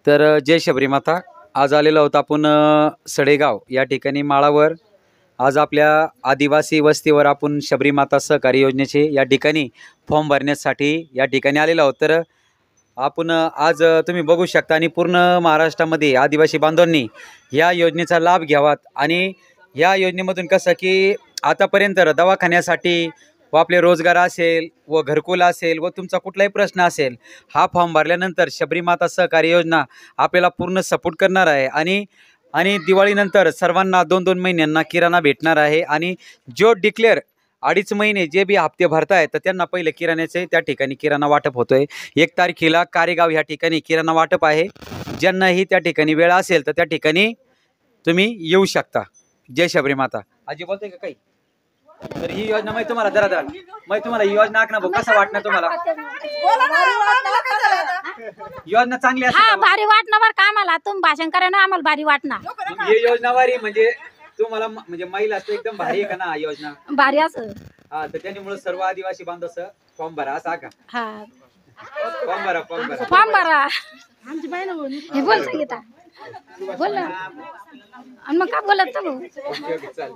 तर जय शबरी माता. आज आलेलो आहोत आपण सडेगाव या ठिकाणी माळावर. आज आपल्या आदिवासी वस्तीवर आपण शबरी माता सहकारी योजनेचे या ठिकाणी फॉर्म भरण्यासाठी या ठिकाणी आलेलो आहोत. तर आपण आज तुम्ही बघू शकता आणि पूर्ण महाराष्ट्रामध्ये आदिवासी बांधवांनी या योजनेचा लाभ घ्यावा. आणि या योजनेमधून कसं की आतापर्यंत दवाखान्यासाठी व आपले रोजगार असेल व घरकुल असेल व तुमचा कुठलाही प्रश्न असेल, हा फॉर्म भरल्यानंतर शबरी माता सहकारी योजना आपल्याला पूर्ण सपोर्ट करणार आहे. आणि दिवाळीनंतर सर्वांना 2-2 महिन्यांना किराणा भेटणार आहे. आणि जो डिक्लेअर 2.5 महिने जे बी हप्ते भरताय तर त्यांना पहिले किराण्याचे त्या ठिकाणी किराणा वाटप होतोय. 1 तारखेला कारेगाव ह्या ठिकाणी किराणा वाटप आहे. ज्यांनाही त्या ठिकाणी वेळ असेल तर त्या ठिकाणी तुम्ही येऊ शकता. जय शबरी माता. आजी बोलते का काही? तर ही योजना माहिती तुम्हाला जरा माहिती तुम्हाला ही योजना आखना भाऊ कसा वाटणार तुम्हाला? योजना चांगली असते हा भारी वाटणार बरं का आम्हाला. तुम्ही भाषण करा ना आम्हाला भारी वाटणार. ही योजना वारी म्हणजे तुम्हाला म्हणजे महिला असं एकदम भारी आहे का ना योजना? भारी असं. हा तर त्यामुळे सर्व आदिवासी बांधव फॉर्म भरा असा का? हा फॉर्म भरा फॉर्म भरा. हे बोल संगीता बोल ना. आणि मग का बोलत तू? ओके चालेल.